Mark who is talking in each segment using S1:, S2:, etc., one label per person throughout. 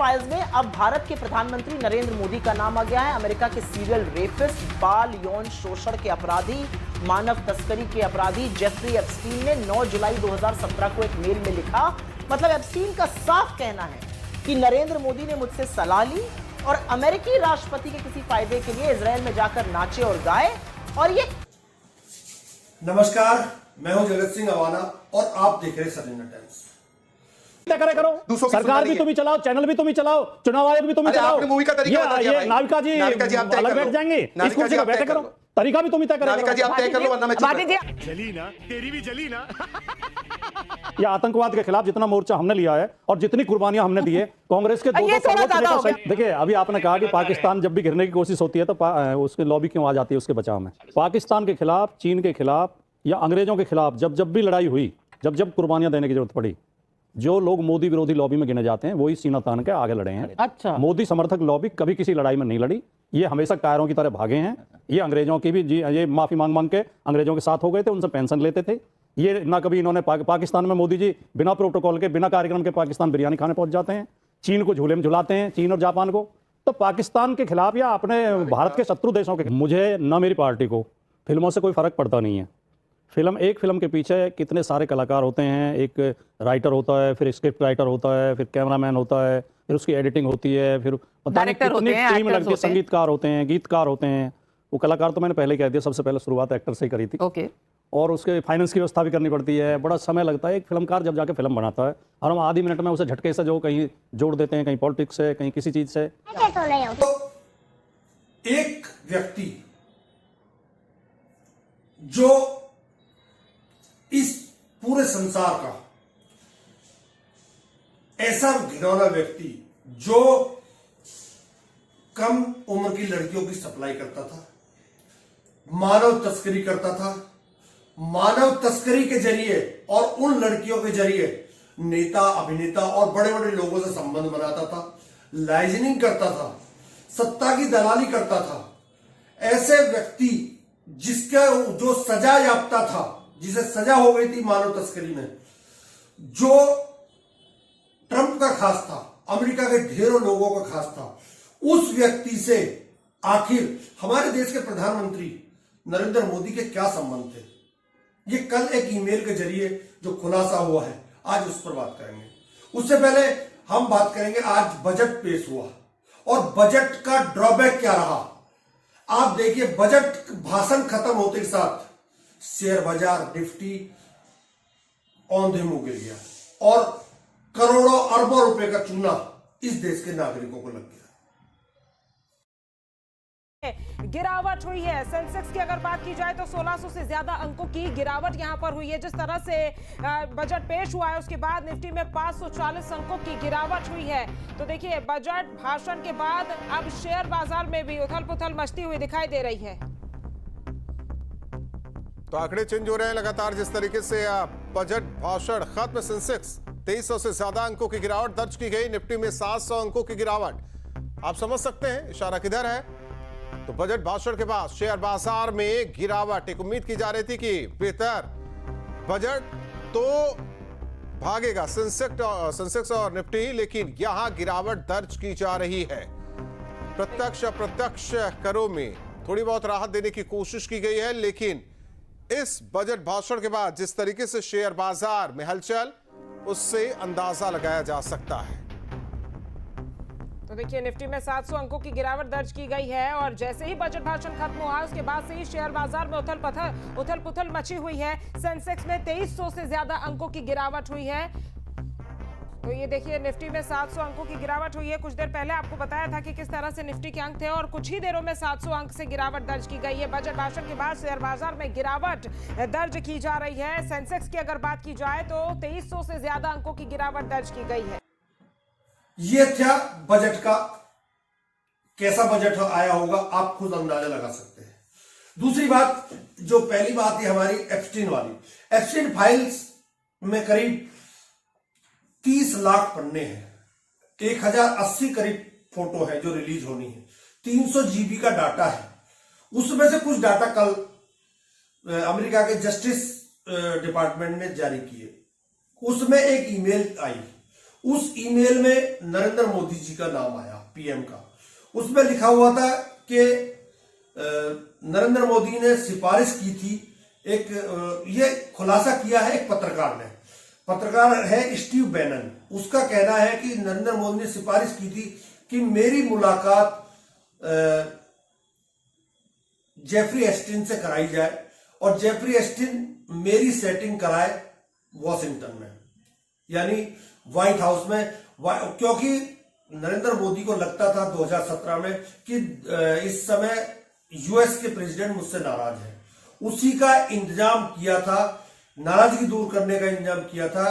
S1: Files में अब भारत के प्रधानमंत्री नरेंद्र मोदी का नाम आ गया है। अमेरिका के सीरियल रेपिस्ट, बाल यौन शोषण के अपराधी, मानव तस्करी के अपराधी जेफरी एप्स्टीन ने 9 जुलाई 2017 को एक मेल में लिखा, मतलब एप्स्टीन का साफ कहना है कि नरेंद्र मोदी ने मुझसे सलाह ली और अमेरिकी राष्ट्रपति के किसी फायदे के लिए इजराइल में जाकर नाचे और गाए। और ये
S2: नमस्कार, मैं हूं जगत सिंह अवाना और आप देख रहे हैं सदन टाइम्स।
S3: करे करो, सरकार भी तुम ही चलाओ, चैनल भी तुम ही चलाओ, चुनाव आयोग भी तुम ही चलाओ।
S4: मूवी का तरीका बता दिया भाई।
S3: नाविका जी अलग बैठ जाएंगे, इस कुर्सी का बैठे करो, तरीका भी तुम ही तय करो।
S4: नाविका जी आप तय कर लो वरना मैं
S5: जली ना, तेरी भी जली ना।
S3: ये आतंकवाद के खिलाफ जितना मोर्चा हमने लिया है और जितनी कुर्बानियां हमने दी है, कांग्रेस के देखिए, अभी आपने कहा कि पाकिस्तान जब भी गिरने की कोशिश होती है तो उसकी लॉबी क्यों आ जाती है उसके बचाव में। पाकिस्तान के खिलाफ, चीन के खिलाफ या अंग्रेजों के खिलाफ जब भी लड़ाई हुई, जब कुर्बानियां देने की जरूरत पड़ी, जो लोग मोदी विरोधी लॉबी में गिने जाते हैं वही सीना तान के आगे लड़े हैं। अच्छा, मोदी समर्थक लॉबी कभी किसी लड़ाई में नहीं लड़ी, ये हमेशा कायरों की तरह भागे हैं। ये अंग्रेजों की भी ये माफी मांग के अंग्रेजों के साथ हो गए थे, उनसे पेंशन लेते थे। ये ना कभी इन्होंने पाकिस्तान में मोदी जी बिना प्रोटोकॉल के, बिना कार्यक्रम के पाकिस्तान बिरयानी खाने पहुंच जाते हैं, चीन को झूले में झुलाते हैं, चीन और जापान को। तो पाकिस्तान के खिलाफ या अपने भारत के शत्रु देशों के, मुझे न मेरी पार्टी को फिल्मों से कोई फर्क पड़ता नहीं है। एक फिल्म के पीछे कितने सारे कलाकार होते हैं, एक राइटर होता है, फिर स्क्रिप्ट राइटर होता है, फिर कैमरामैन होता है, फिर उसकी एडिटिंग होती है, फिर पता नहीं कितनी टीम लगती है, संगीतकार होते हैं, गीतकार होते हैं। वो कलाकार तो मैंने पहले कह दिया, सबसे पहले शुरुआत एक्टर से ही करी थी। ओके। और उसके फाइनेंस की व्यवस्था भी करनी पड़ती है, बड़ा समय लगता है। एक फिल्मकार जब जाके फिल्म बनाता है और हम आधी मिनट में उसे झटके से जो कहीं जोड़ देते हैं, कहीं पॉलिटिक्स से, कहीं किसी चीज से।
S2: तो एक व्यक्ति जो इस पूरे संसार का ऐसा घिनौना व्यक्ति जो कम उम्र की लड़कियों की सप्लाई करता था, मानव तस्करी करता था, मानव तस्करी के जरिए और उन लड़कियों के जरिए नेता, अभिनेता और बड़े बड़े लोगों से संबंध बनाता था, लाइजनिंग करता था, सत्ता की दलाली करता था। ऐसे व्यक्ति जिसका जो सजा याफ्ता था, जिसे सजा हो गई थी मानव तस्करी में, जो ट्रंप का खास था, अमेरिका के ढेरों लोगों का खास था, उस व्यक्ति से आखिर हमारे देश के प्रधानमंत्री नरेंद्र मोदी के क्या संबंध थे, ये कल एक ईमेल के जरिए जो खुलासा हुआ है, आज उस पर बात करेंगे। उससे पहले हम बात करेंगे, आज बजट पेश हुआ और बजट का ड्रॉबैक क्या रहा। आप देखिए, बजट भाषण खत्म होते के साथ शेयर बाजार निफ्टी औंधे मुंह गिर गया और करोड़ों अरबों रुपए का चूना इस देश के नागरिकों को लग गया।
S6: गिरावट हुई है। सेंसेक्स की अगर बात की जाए तो 1600 से ज्यादा अंकों की गिरावट यहां पर हुई है। जिस तरह से बजट पेश हुआ है उसके बाद निफ्टी में 540 अंकों की गिरावट हुई है। तो देखिए, बजट भाषण के बाद अब शेयर बाजार में भी उथल पुथल मचती हुई दिखाई दे रही है।
S7: तो आंकड़े चेंज हो रहे हैं लगातार। जिस तरीके से बजट भाषण खत्म, सेंसेक्स 2300 से ज्यादा अंकों की गिरावट दर्ज की गई, निफ्टी में 700 अंकों की गिरावट। आप समझ सकते हैं इशारा किधर है। तो बजट भाषण के बाद शेयर बाजार में गिरावट। एक उम्मीद की जा रही थी कि बेहतर बजट तो भागेगा सेंसेक्स और निफ्टी, लेकिन यहां गिरावट दर्ज की जा रही है। प्रत्यक्ष अप्रत्यक्ष करों में थोड़ी बहुत राहत देने की कोशिश की गई है, लेकिन इस बजट भाषण के बाद जिस तरीके से शेयर बाजार में हलचल, उससे अंदाजा लगाया जा सकता है।
S6: तो देखिए, निफ्टी में 700 अंकों की गिरावट दर्ज की गई है और जैसे ही बजट भाषण खत्म हुआ उसके बाद से ही शेयर बाजार में उथल पुथल मची हुई है। सेंसेक्स में 2300 से ज्यादा अंकों की गिरावट हुई है। तो ये देखिए, निफ्टी में 700 अंकों की गिरावट हुई है। कुछ देर पहले आपको बताया था कि किस तरह से निफ्टी के अंक थे और कुछ ही देरों में 700 अंक से गिरावट दर्ज की गई है। बजट भाषण के बाद शेयर बाजार में गिरावट दर्ज की जा रही है। सेंसेक्स की अगर बात की जाए तो 2300 से ज्यादा अंकों की गिरावट दर्ज की गई है।
S2: ये क्या बजट का, कैसा बजट आया होगा, आप खुद अंदाजा लगा सकते हैं। दूसरी बात, जो पहली बात है हमारी एप्स्टीन वाली, एप्स्टीन फाइल्स में करीब 30 लाख पन्ने हैं, 1080 करीब फोटो है जो रिलीज होनी है, 300 जीबी का डाटा है। उसमें से कुछ डाटा कल अमेरिका के जस्टिस डिपार्टमेंट ने जारी किए। उसमें एक ईमेल आई, उस ईमेल में नरेंद्र मोदी जी का नाम आया, पीएम का। उसमें लिखा हुआ था कि नरेंद्र मोदी ने सिफारिश की थी, ये खुलासा किया है एक पत्रकार ने। पत्रकार है स्टीव बैनन। उसका कहना है कि नरेंद्र मोदी ने सिफारिश की थी कि मेरी मुलाकात जेफरी एस्टिन से कराई जाए और जेफरी एस्टिन मेरी सेटिंग कराए वॉशिंगटन में, यानी व्हाइट हाउस में। क्योंकि नरेंद्र मोदी को लगता था 2017 में कि इस समय यूएस के प्रेसिडेंट मुझसे नाराज है। उसी का इंतजाम किया था, नाराजगी दूर करने का इंतजाम किया था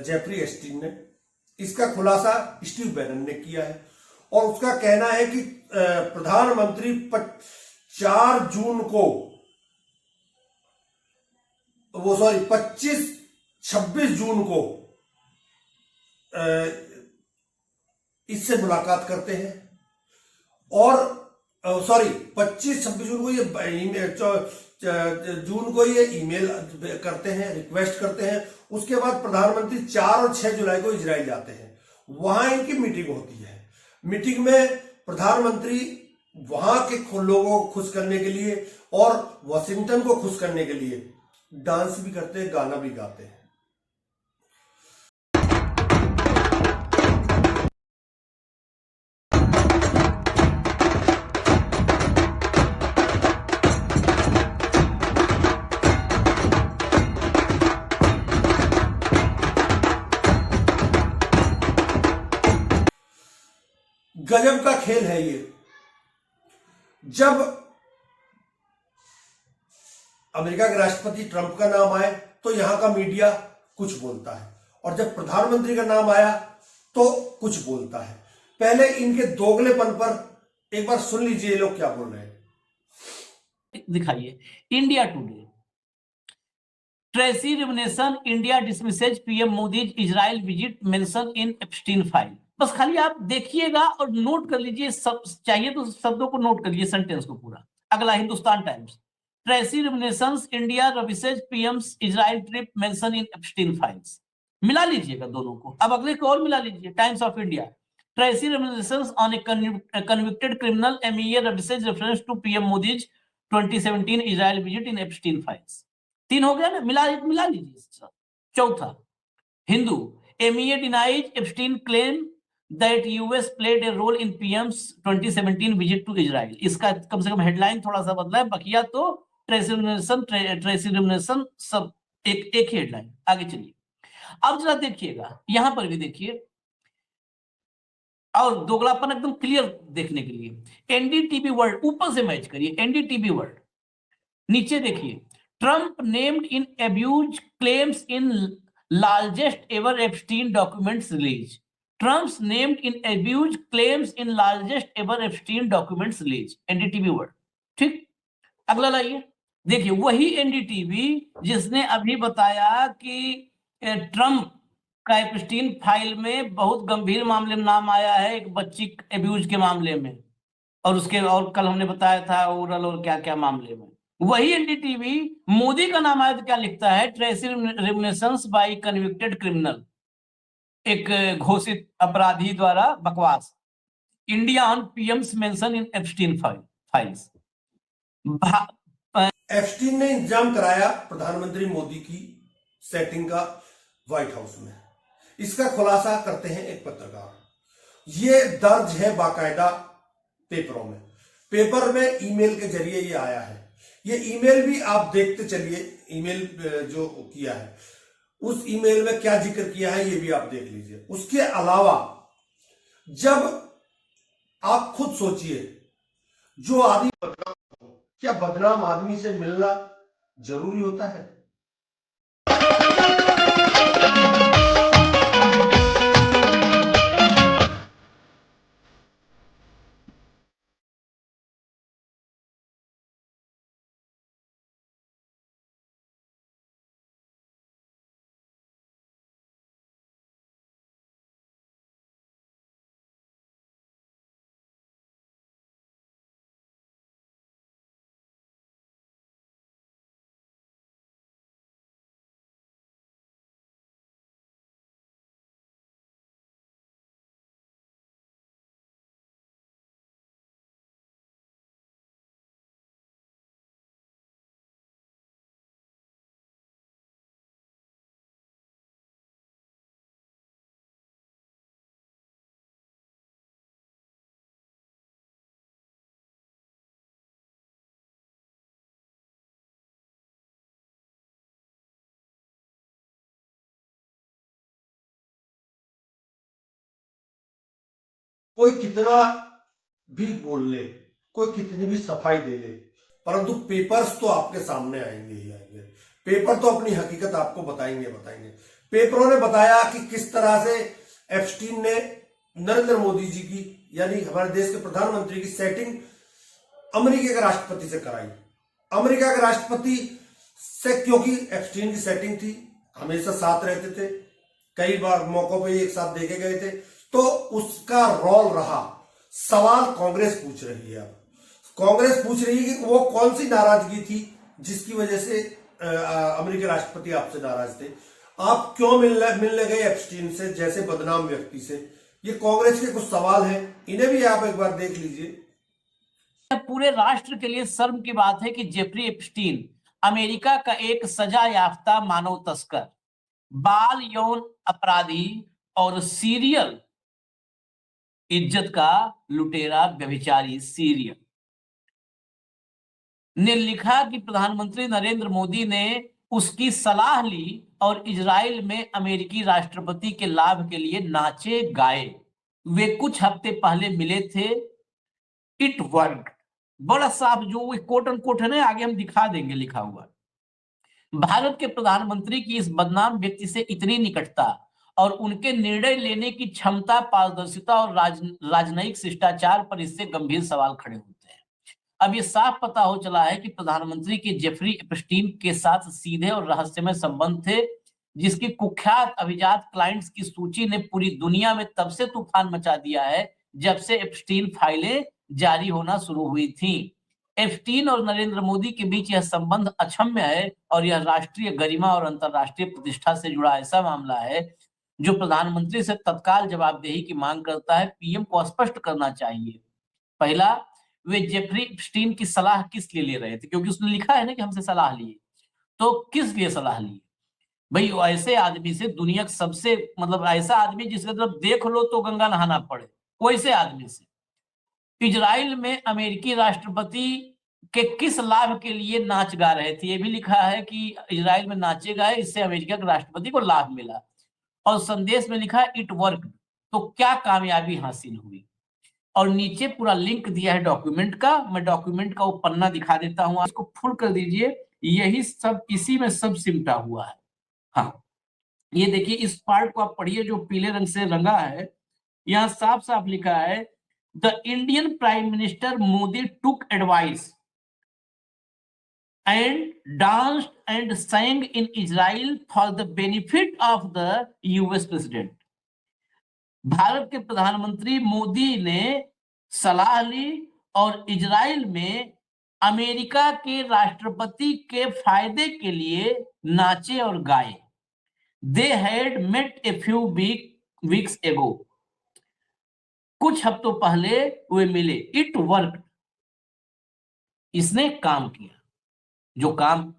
S2: जेफरी एस्टिन ने। इसका खुलासा स्टीव बैनन ने किया है और उसका कहना है कि प्रधानमंत्री 26 जून को इससे मुलाकात करते हैं और 25-26 जून को ये ईमेल करते हैं, रिक्वेस्ट करते हैं। उसके बाद प्रधानमंत्री 4 और 6 जुलाई को इजराइल जाते हैं, वहां इनकी मीटिंग होती है। मीटिंग में प्रधानमंत्री वहां के लोगों को खुश करने के लिए और वॉशिंगटन को खुश करने के लिए डांस भी करते हैं, गाना भी गाते हैं। गजब का खेल है ये। जब अमेरिका के राष्ट्रपति ट्रंप का नाम आए तो यहां का मीडिया कुछ बोलता है और जब प्रधानमंत्री का नाम आया तो कुछ बोलता है। पहले इनके दोगलेपन पर एक बार सुन लीजिए ये लोग क्या बोल रहे हैं।
S8: दिखाइए, India Today, trashy rumination, India dismisses PM Modi Israel visit mention in Epstein file. बस खाली आप देखिएगा और नोट कर लीजिए, सब चाहिए तो शब्दों को नोट कर लीजिए, सेंटेंस को पूरा। अगला Hindustan Times, trashy rumination, India revises PM's Israel trip mention in Epstein files. मिला लीजिएगा दोनों को। अब अगले को और मिला लीजिए, Times of India, trashy rumination on a convicted criminal MEA revises reference to PM Modi's 2017 Israel visit in Epstein files. 3 हो गया ना, मिला लीजिए। चौथा, Hindu, MEA denies Epstein claim that US played a role in PM's 2017 visit to Israel। इसका कम से कम headline थोड़ा सा बदला है, बकिया तो ट्रेसी रिवनेशन सब एक ही हेडलाइन। आगे चलिए, अब जरा देखिएगा, यहां पर भी देखिए और दोगलापन एकदम क्लियर देखने के लिए। एनडीटीवी वर्ल्ड, ऊपर से मैच करिए, एनडीटीवी वर्ल्ड, नीचे देखिए, Trump named in abuse claims in largest ever Epstein documents release. Trump's named in abuse claims in largest ever Epstein documents release। NDTV world, ठीक। अगला लाइए, देखिए वही एनडीटीवी जिसने अभी बताया कि ट्रंप का एप्स्टीन फाइल में बहुत गंभीर मामले में नाम आया है, एक बच्ची अब्यूज के मामले में, और कल हमने बताया था ओरल और क्या क्या मामले में। वही एनडीटीवी मोदी का नाम आया तो क्या लिखता है, ट्रेसी रिवनेशंस बाय कन्विक्टेड क्रिमिनल, एक घोषित अपराधी द्वारा बकवास, India on PM's mention in Epstein files.
S2: Epstein ने इंतजाम कराया प्रधानमंत्री मोदी की सेटिंग का व्हाइट हाउस में। इसका खुलासा करते हैं एक पत्रकार। ये दर्ज है बाकायदा पेपरों में, पेपर में ईमेल के जरिए ये आया है। ये ईमेल भी आप देखते चलिए, ईमेल जो किया है उस ईमेल में क्या जिक्र किया है ये भी आप देख लीजिए। उसके अलावा जब आप खुद सोचिए, जो आदमी क्या बदनाम आदमी से मिलना जरूरी होता है? कोई कितना भी बोल ले, कोई कितनी भी सफाई दे ले, परंतु पेपर्स तो आपके सामने आएंगे ही आएंगे। पेपर तो अपनी हकीकत आपको बताएंगे। पेपरों ने बताया कि किस तरह से एप्स्टीन ने नरेंद्र मोदी जी की, यानी हमारे देश के प्रधानमंत्री की सेटिंग अमेरिका के राष्ट्रपति से कराई। अमेरिका के राष्ट्रपति से, क्योंकि एप्स्टीन की सेटिंग थी, हमेशा साथ रहते थे, कई बार मौकों पे एक साथ देखे गए थे, तो उसका रोल रहा। सवाल कांग्रेस पूछ रही है। अब कांग्रेस पूछ रही है कि वो कौन सी नाराजगी थी जिसकी वजह से अमेरिकी राष्ट्रपति आपसे नाराज थे, आप क्यों मिलने गए एप्स्टीन से जैसे बदनाम व्यक्ति से। ये कांग्रेस के कुछ सवाल हैं, इन्हें भी आप एक बार देख लीजिए।
S8: पूरे राष्ट्र के लिए शर्म की बात है कि जेफरी एप्स्टीन अमेरिका का एक सजा याफ्ता मानव तस्कर, बाल यौन अपराधी और सीरियल इज्जत का लुटेरा व्यभिचारी सीरियल ने लिखा कि प्रधानमंत्री नरेंद्र मोदी ने उसकी सलाह ली और इजराइल में अमेरिकी राष्ट्रपति के लाभ के लिए नाचे गाए। वे कुछ हफ्ते पहले मिले थे। इट वर्क, बड़ा साफ जो कोट एंड कोट है ना, आगे हम दिखा देंगे लिखा हुआ। भारत के प्रधानमंत्री की इस बदनाम व्यक्ति से इतनी निकटता और उनके निर्णय लेने की क्षमता, पारदर्शिता और राजनयिक शिष्टाचार पर इससे गंभीर सवाल खड़े होते हैं। अब ये साफ पता हो चला है कि प्रधानमंत्री के जेफरी एप्स्टीन के साथ सीधे और रहस्यमय संबंध थे, जिसकी कुख्यात अभिजात क्लाइंट्स की सूची ने पूरी दुनिया में तब से तूफान मचा दिया है जब से एप्स्टीन फाइलें जारी होना शुरू हुई थी। एप्स्टीन और नरेंद्र मोदी के बीच यह संबंध अक्षम्य है और यह राष्ट्रीय गरिमा और अंतर्राष्ट्रीय प्रतिष्ठा से जुड़ा ऐसा मामला है जो प्रधानमंत्री से तत्काल जवाबदेही की मांग करता है। पीएम को स्पष्ट करना चाहिए, पहला, वे जेफरी एप्स्टीन की सलाह किस लिए ले रहे थे, क्योंकि उसने लिखा है ना कि हमसे सलाह लिए, तो किस लिए सलाह ली भाई? ऐसे आदमी से, दुनिया का सबसे मतलब ऐसा आदमी जिसके तरफ देख लो तो गंगा नहाना पड़े, वैसे आदमी से इजराइल में अमेरिकी राष्ट्रपति के किस लाभ के लिए नाच गा रहे थे। ये भी लिखा है कि इजराइल में नाचे गाए, इससे अमेरिका के राष्ट्रपति को लाभ मिला, और संदेश में लिखा है इट वर्क, तो क्या कामयाबी हासिल हुई। और नीचे पूरा लिंक दिया है डॉक्यूमेंट का, मैं डॉक्यूमेंट का वो पन्ना दिखा देता हूं, इसको फुल कर दीजिए। यही सब, इसी में सब सिमटा हुआ है। हाँ, ये देखिए, इस पार्ट को आप पढ़िए जो पीले रंग से रंगा है। यहाँ साफ साफ लिखा है, the Indian prime minister Modi took advice and danced and sang in Israel for the benefit of the US president. Bharat के प्रधानमंत्री मोदी ने सलाह ली और इजराइल में अमेरिका के राष्ट्रपति के फायदे के लिए नाचे और गाए। They had met a few weeks ago. कुछ हफ्तों पहले वे मिले। It worked. इसने काम किया, जो काम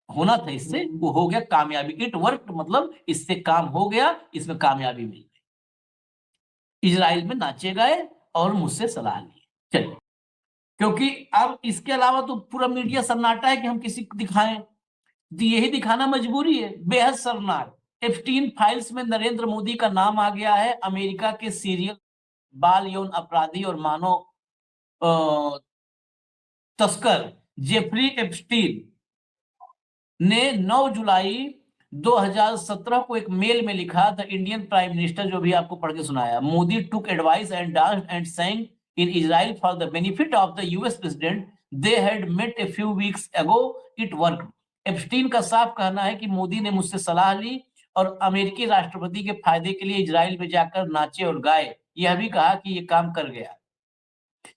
S8: होना था इससे वो हो गया, कामयाबी। इट वर्क मतलब इससे काम हो गया, इसमें कामयाबी मिल गई। इजराइल में नाचे गए और मुझसे सलाह ली। चलिए, क्योंकि अब इसके अलावा तो पूरा मीडिया सन्नाटा है कि हम किसी को दिखाएं, यही दिखाना मजबूरी है। बेहद शर्मनाक, एप्स्टीन फाइल्स में नरेंद्र मोदी का नाम आ गया है। अमेरिका के सीरियल बाल यौन अपराधी और मानव तस्कर जेफरी एप्स्टीन ने 9 जुलाई 2017 को एक मेल में लिखा, द इंडियन प्राइम मिनिस्टर, जो भी आपको पढ़ के सुनाया, Modi took advice and danced and sang in Israel for the benefit of the US president. They had met a few weeks ago. It worked. Epstein का साफ कहना है कि मोदी ने मुझसे सलाह ली और अमेरिकी राष्ट्रपति के फायदे के लिए इजराइल में जाकर नाचे और गाए। यह भी कहा कि यह काम कर गया।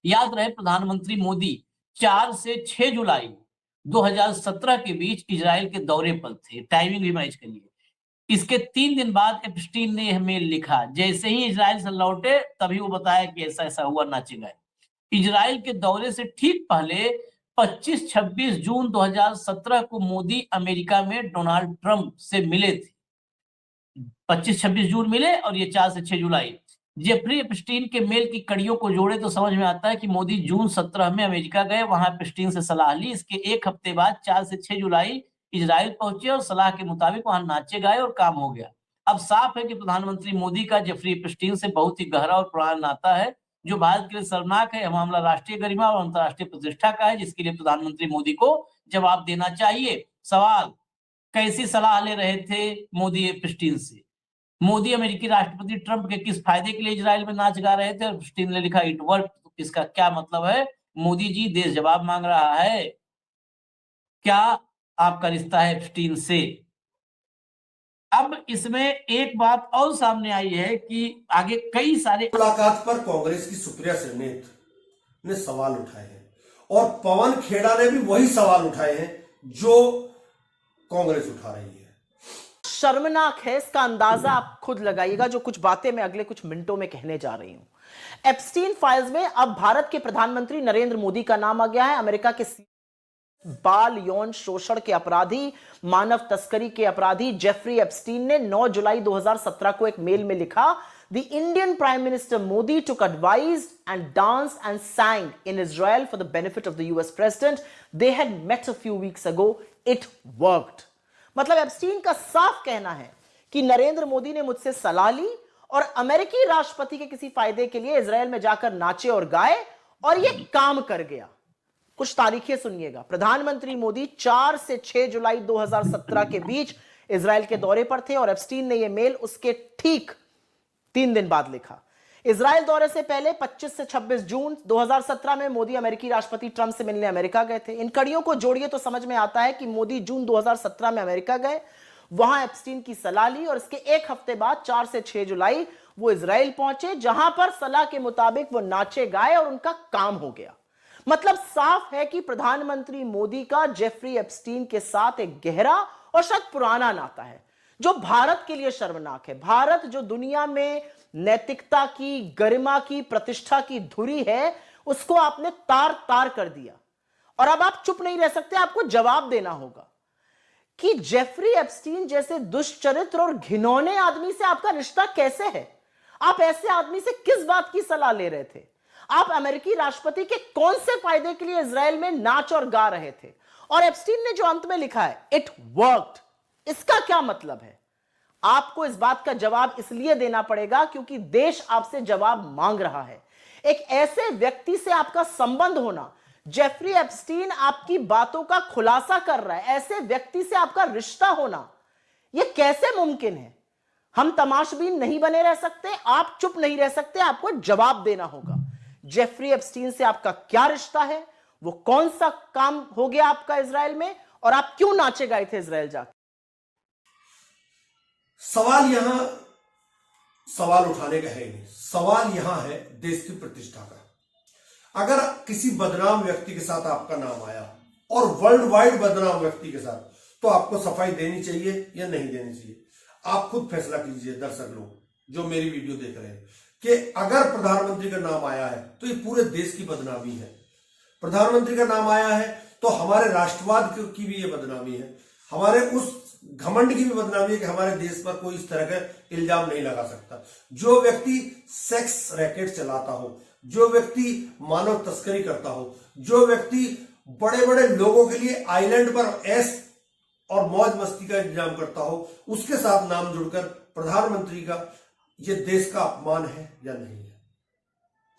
S8: याद रहे, प्रधानमंत्री मोदी 4 से 6 जुलाई 2017 के बीच इजराइल के दौरे पर थे। टाइमिंग भी मैच करिए। इसके 3 दिन बाद एप्स्टीन ने यह मेल लिखा। जैसे ही इजराइल से लौटे तभी वो बताया कि ऐसा ऐसा हुआ, नाचे गए। इजराइल के दौरे से ठीक पहले 25-26 जून 2017 को मोदी अमेरिका में डोनाल्ड ट्रंप से मिले थे। 25-26 जून मिले और ये 4 से 6 जुलाई। जेफरी एप्स्टीन के मेल की कड़ियों को जोड़े तो समझ में आता है कि मोदी जून 17 में अमेरिका गए, वहां एप्स्टीन से सलाह ली। इसके एक हफ्ते बाद 4 से 6 जुलाई इजराइल पहुंचे और सलाह के मुताबिक वहां नाचे गाए और काम हो गया। अब साफ है कि प्रधानमंत्री मोदी का जेफरी एप्स्टीन से बहुत ही गहरा और पुराना नाता है। जो भारत के लिए शर्मनाक है। यह मामला राष्ट्रीय गरिमा और अंतर्राष्ट्रीय प्रतिष्ठा का है, जिसके लिए प्रधानमंत्री मोदी को जवाब देना चाहिए। सवाल, कैसी सलाह ले रहे थे मोदी एप्स्टीन से? मोदी अमेरिकी राष्ट्रपति ट्रंप के किस फायदे के लिए इजराइल में नाच गा रहे थे? और एप्स्टीन ने लिखा इट वर्क। तो इसका क्या मतलब है? मोदी जी, देश जवाब मांग रहा है। क्या आपका रिश्ता है एप्स्टीन से? अब इसमें एक बात और सामने आई है कि आगे कई सारे
S2: मुलाकात पर कांग्रेस की सुप्रिया सेनेत ने सवाल उठाए हैं और पवन खेड़ा ने भी वही सवाल उठाए हैं जो कांग्रेस उठा रही है।
S1: शर्मनाक है, इसका अंदाजा आप खुद लगाइएगा जो कुछ बातें मैं अगले कुछ मिनटों में कहने जा रही हूं। एप्स्टीन फाइल्स में अब भारत के प्रधानमंत्री नरेंद्र मोदी का नाम आ गया है। अमेरिका के बाल यौन शोषण के अपराधी, मानव तस्करी के अपराधी जेफरी एप्स्टीन ने 9 जुलाई 2017 को एक मेल में लिखा, The Indian Prime Minister Modi took advice and danced and sang in Israel for the benefit of the US President. They had met a few weeks ago. It worked. मतलब Epstein का साफ कहना है कि नरेंद्र मोदी ने मुझसे सलाह ली और अमेरिकी राष्ट्रपति के किसी फायदे के लिए इजराइल में जाकर नाचे और गाए और यह काम कर गया। कुछ तारीखें सुनिएगा। प्रधानमंत्री मोदी 4 से 6 जुलाई 2017 के बीच इजराइल के दौरे पर थे और एप्स्टीन ने यह मेल उसके ठीक 3 दिन बाद लिखा। इजराइल दौरे से पहले 25 से 26 जून 2017 में मोदी अमेरिकी राष्ट्रपति ट्रंप से मिलने अमेरिका गए थे। इन कड़ियों को जोड़िए तो समझ में आता है कि मोदी जून 2017 में अमेरिका गए, वहां एप्स्टीन की सलाह ली और इसके एक हफ्ते बाद 4 से 6 जुलाई वो इजराइल पहुंचे, जहां पर सलाह के मुताबिक वो नाचे गाए और उनका काम हो गया। मतलब साफ है कि प्रधानमंत्री मोदी का जेफरी एप्स्टीन के साथ एक गहरा और शायद पुराना नाता है जो भारत के लिए शर्मनाक है। भारत जो दुनिया में नैतिकता की, गरिमा की, प्रतिष्ठा की धुरी है, उसको आपने तार तार कर दिया और अब आप चुप नहीं रह सकते, आपको जवाब देना होगा कि जेफरी एप्स्टीन जैसे दुष्चरित्र और घिनौने आदमी से आपका रिश्ता कैसे है? आप ऐसे आदमी से किस बात की सलाह ले रहे थे? आप अमेरिकी राष्ट्रपति के कौन से फायदे के लिए इजराइल में नाच और गा रहे थे? और एप्स्टीन ने जो अंत में लिखा है इट वर्क्ड, इसका क्या मतलब है? आपको इस बात का जवाब इसलिए देना पड़ेगा क्योंकि देश आपसे जवाब मांग रहा है। एक ऐसे व्यक्ति से आपका संबंध होना, जेफरी एप्स्टीन आपकी बातों का खुलासा कर रहा है, ऐसे व्यक्ति से आपका रिश्ता होना, यह कैसे मुमकिन है? हम तमाशबीन नहीं बने रह सकते, आप चुप नहीं रह सकते, आपको जवाब देना होगा। जेफरी एप्स्टीन से आपका क्या रिश्ता है? वो कौन सा काम हो गया आपका इजराइल में और आप क्यों नाचे गए थे इजराइल जाकर?
S2: सवाल उठाने का है नहीं, सवाल यहां है देश की प्रतिष्ठा का। अगर किसी बदनाम व्यक्ति के साथ आपका नाम आया और वर्ल्ड वाइड बदनाम व्यक्ति के साथ, तो आपको सफाई देनी चाहिए या नहीं देनी चाहिए? आप खुद फैसला कीजिए। दर्शक लोग जो मेरी वीडियो देख रहे हैं कि अगर प्रधानमंत्री का नाम आया है तो ये पूरे देश की बदनामी है। प्रधानमंत्री का नाम आया है तो हमारे राष्ट्रवाद की भी ये बदनामी है, हमारे उस घमंड की भी बदनामी है कि हमारे देश पर कोई इस तरह का इल्जाम नहीं लगा सकता। जो व्यक्ति सेक्स रैकेट चलाता हो, जो व्यक्ति मानव तस्करी करता हो, जो व्यक्ति बड़े बड़े लोगों के लिए आइलैंड पर ऐश और मौज मस्ती का इंतजाम करता हो, उसके साथ नाम जुड़कर प्रधानमंत्री का ये देश का अपमान है या नहीं है?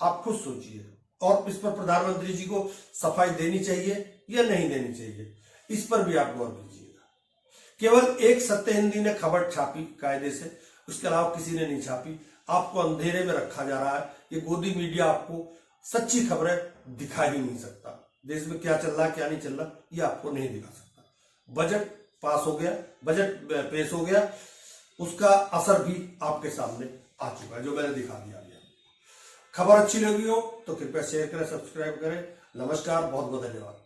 S2: आप खुद सोचिए और इस पर प्रधानमंत्री जी को सफाई देनी चाहिए या नहीं देनी चाहिए, इस पर भी आप गौर कीजिएगा। केवल एक सत्य हिंदी ने खबर छापी कायदे से, उसके अलावा किसी ने नहीं छापी। आपको अंधेरे में रखा जा रहा है। ये गोदी मीडिया आपको सच्ची खबरें दिखा ही नहीं सकता। देश में क्या चल रहा है क्या नहीं चल रहा ये आपको नहीं दिखा सकता। बजट पास हो गया, बजट पेश हो गया, उसका असर भी आपके सामने आ चुका है जो मैंने दिखा दिया। खबर अच्छी लगी हो तो कृपया शेयर करें, सब्सक्राइब करें। नमस्कार, बहुत बहुत धन्यवाद।